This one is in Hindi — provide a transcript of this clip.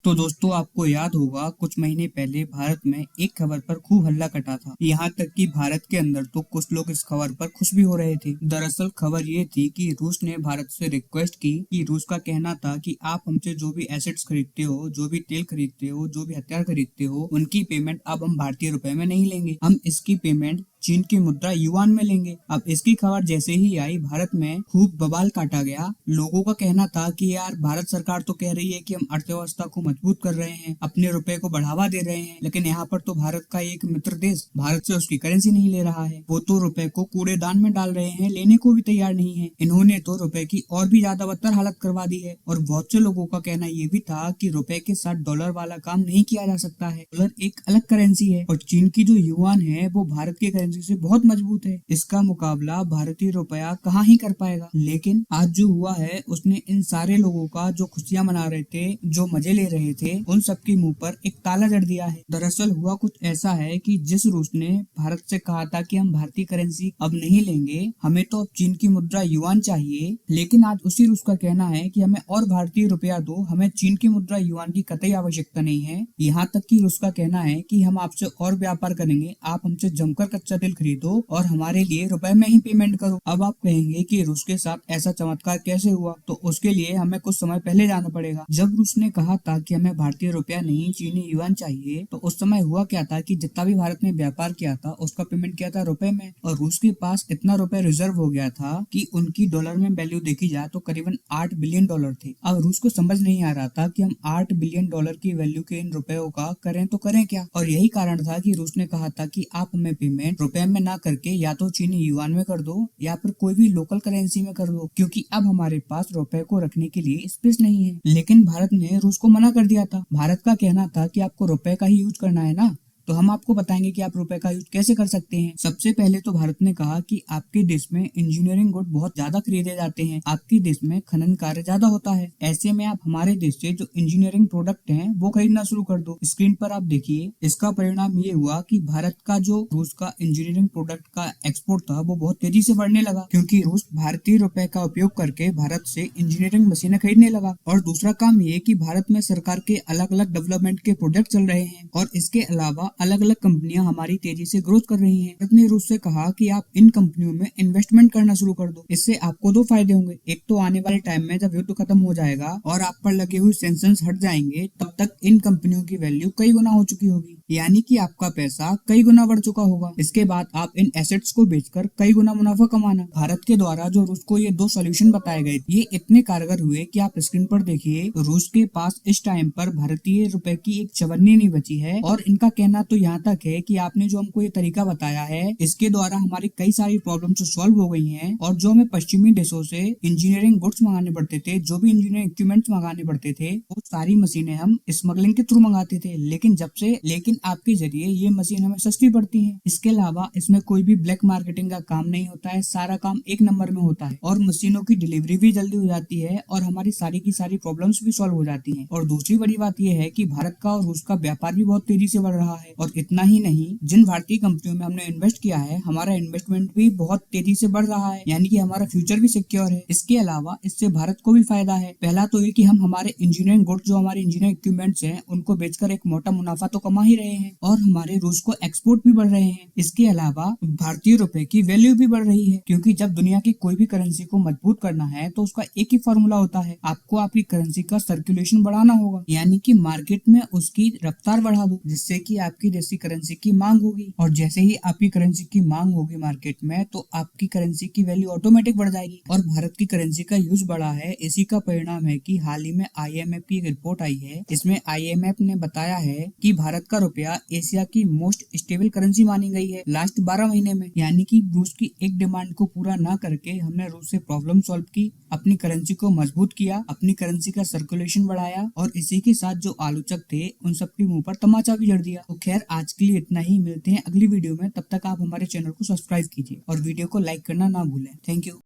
तो दोस्तों आपको याद होगा कुछ महीने पहले भारत में एक खबर पर खूब हल्ला कटा था। यहाँ तक कि भारत के अंदर तो कुछ लोग इस खबर पर खुश भी हो रहे थे। दरअसल खबर ये थी कि रूस ने भारत से रिक्वेस्ट की कि रूस का कहना था कि आप हमसे जो भी एसेट्स खरीदते हो, जो भी तेल खरीदते हो, जो भी हथियार खरीदते हो, उनकी पेमेंट अब हम भारतीय रुपए में नहीं लेंगे। हम इसकी पेमेंट चीन की मुद्रा युआन में लेंगे। अब इसकी खबर जैसे ही आई भारत में खूब बवाल काटा गया। लोगों का कहना था कि यार भारत सरकार तो कह रही है कि हम अर्थव्यवस्था को मजबूत कर रहे हैं, अपने रुपए को बढ़ावा दे रहे हैं, लेकिन यहाँ पर तो भारत का एक मित्र देश भारत से उसकी करेंसी नहीं ले रहा है। वो तो रुपए को कूड़ेदान में डाल रहे हैं, लेने को भी तैयार नहीं है। इन्होंने तो रुपए की और भी ज्यादा बदतर हालत करवा दी है। और बहुत से लोगों का कहना ये भी था कि रुपए के साथ डॉलर वाला काम नहीं किया जा सकता है। डॉलर एक अलग करेंसी है और चीन की जो युआन है वो भारत की करेंसी से बहुत मजबूत है। इसका मुकाबला भारतीय रुपया कहाँ ही कर पाएगा। लेकिन आज जो हुआ है उसने इन सारे लोगों का जो खुशियां मना रहे थे, जो मजे ले रहे थे, उन सबके मुंह पर एक ताला जड़ दिया है। दरअसल हुआ कुछ ऐसा है कि जिस रूस ने भारत से कहा था कि हम भारतीय करेंसी अब नहीं लेंगे, हमें तो अब चीन की मुद्रा युआन चाहिए, लेकिन आज उसी रूस का कहना है कि हमें और भारतीय रुपया दो, हमें चीन की मुद्रा युआन की कतई आवश्यकता नहीं है। यहाँ तक कि रूस का कहना है कि हम आपसे और व्यापार करेंगे, आप हमसे जमकर कच्चा तेल खरीदो और हमारे लिए रुपए में ही पेमेंट करो। अब आप कहेंगे कि रूस के साथ ऐसा चमत्कार कैसे हुआ, तो उसके लिए हमें कुछ समय पहले जाना पड़ेगा। जब रूस ने कहा था कि हमें भारतीय रुपया नहीं चीनी युआन चाहिए, तो उस समय हुआ क्या था कि जितना भी भारत ने व्यापार किया था उसका पेमेंट किया था रुपए में, और रूस के पास इतना रुपए रिजर्व हो गया था कि उनकी डॉलर में वैल्यू देखी जाए तो करीबन 8 बिलियन डॉलर थे। अब रूस को समझ नहीं आ रहा था कि हम 8 बिलियन डॉलर की वैल्यू के इन रुपयों का करें तो करें क्या। और यही कारण था कि रूस ने कहा था कि आप हमें पेमेंट रुपए में ना करके या तो चीनी युआन में कर दो या फिर कोई भी लोकल करेंसी में कर दो, क्योंकि अब हमारे पास रुपए को रखने के लिए स्पेस नहीं है। लेकिन भारत ने रूस को मना कर दिया था। भारत का कहना था कि आपको रुपए का ही यूज करना है ना, तो हम आपको बताएंगे कि आप रुपए का यूज कैसे कर सकते हैं। सबसे पहले तो भारत ने कहा कि आपके देश में इंजीनियरिंग गुड बहुत ज्यादा खरीदे जाते हैं, आपके देश में खनन कार्य ज्यादा होता है, ऐसे में आप हमारे देश से जो इंजीनियरिंग प्रोडक्ट हैं वो खरीदना शुरू कर दो। स्क्रीन पर आप देखिए, इसका परिणाम ये हुआ कि भारत का जो रूस का इंजीनियरिंग प्रोडक्ट का एक्सपोर्ट था वो बहुत तेजी से बढ़ने लगा, क्योंकि रूस भारतीय रुपए का उपयोग करके भारत से इंजीनियरिंग मशीनें खरीदने लगा। और दूसरा काम ये कि भारत में सरकार के अलग अलग डेवलपमेंट के प्रोजेक्ट चल रहे हैं और इसके अलावा अलग अलग कंपनियां हमारी तेजी से ग्रोथ कर रही हैं। भारत ने रूस से कहा कि आप इन कंपनियों में इन्वेस्टमेंट करना शुरू कर दो। इससे आपको दो फायदे होंगे। एक तो आने वाले टाइम में जब युद्ध खत्म हो जाएगा और आप पर लगे हुए सैंक्शंस हट जाएंगे, तब तक इन कंपनियों की वैल्यू कई गुना हो चुकी होगी, यानी कि आपका पैसा कई गुना बढ़ चुका होगा। इसके बाद आप इन एसेट्स को बेचकर कई गुना मुनाफा कमाना। भारत के द्वारा जो रूस को ये दो सोल्यूशन बताए गए, ये इतने कारगर हुए कि आप स्क्रीन पर देखिए, रूस के पास इस टाइम पर भारतीय रुपए की एक चवन्नी नहीं बची है। और इनका कहना तो यहाँ तक है कि आपने जो हमको ये तरीका बताया है, इसके द्वारा हमारी कई सारी प्रॉब्लम सॉल्व हो गई हैं। और जो हमें पश्चिमी देशों से इंजीनियरिंग गुड्स मंगाने पड़ते थे, जो भी इंजीनियरिंग इक्विपमेंट्स मंगाने पड़ते थे, वो सारी मशीनें हम स्मगलिंग के थ्रू मंगाते थे। लेकिन आपके जरिए ये मशीन हमें सस्ती पड़ती है। इसके अलावा इसमें कोई भी ब्लैक मार्केटिंग का काम नहीं होता है, सारा काम एक नंबर में होता है और मशीनों की डिलीवरी भी जल्दी हो जाती है और हमारी सारी की सारी प्रॉब्लम्स भी सॉल्व हो जाती हैं। और दूसरी बड़ी बात यह है कि भारत का और रूस का व्यापार भी बहुत तेजी से बढ़ रहा है। और इतना ही नहीं, जिन भारतीय कंपनियों में हमने इन्वेस्ट किया है, हमारा इन्वेस्टमेंट भी बहुत तेजी से बढ़ रहा है, यानी कि हमारा फ्यूचर भी सिक्योर है। इसके अलावा इससे भारत को भी फायदा है। पहला तो ये कि हम हमारे इंजीनियरिंग गुड्स, जो हमारे इंजीनियरिंग इक्विपमेंट्स हैं, उनको बेचकर एक मोटा मुनाफा तो कमा ही रहे हैं और हमारे रूस को एक्सपोर्ट भी बढ़ रहे हैं। इसके अलावा भारतीय रुपए की वैल्यू भी बढ़ रही है, क्योंकि जब दुनिया की कोई भी करेंसी को मजबूत करना है तो उसका एक ही फॉर्मूला होता है, आपको आपकी करेंसी का सर्कुलेशन बढ़ाना होगा, यानी कि मार्केट में उसकी रफ्तार बढ़ा दो, जिससे कि आपकी देशी करेंसी की मांग होगी। और जैसे ही आपकी करेंसी की मांग होगी मार्केट में, तो आपकी करेंसी की वैल्यू ऑटोमेटिक बढ़ जाएगी। और भारत की करेंसी का यूज बढ़ा है, इसी का परिणाम है कि हाल ही में IMF की एक रिपोर्ट आई है। इसमें IMF ने बताया है कि भारत का रुपया एशिया की मोस्ट स्टेबल करेंसी मानी गई है लास्ट 12 महीने में, यानी कि रूस की एक डिमांड को पूरा ना करके हमने रूस से प्रॉब्लम सॉल्व की, अपनी करेंसी को मजबूत किया, अपनी करेंसी का सर्कुलेशन बढ़ाया और इसी के साथ जो आलोचक थे उन सबके मुंह पर तमाचा भी जड़ दिया। तो खैर आज के लिए इतना ही, मिलते हैं अगली वीडियो में। तब तक आप हमारे चैनल को सब्सक्राइब कीजिए और वीडियो को लाइक करना ना भूलें। Thank you.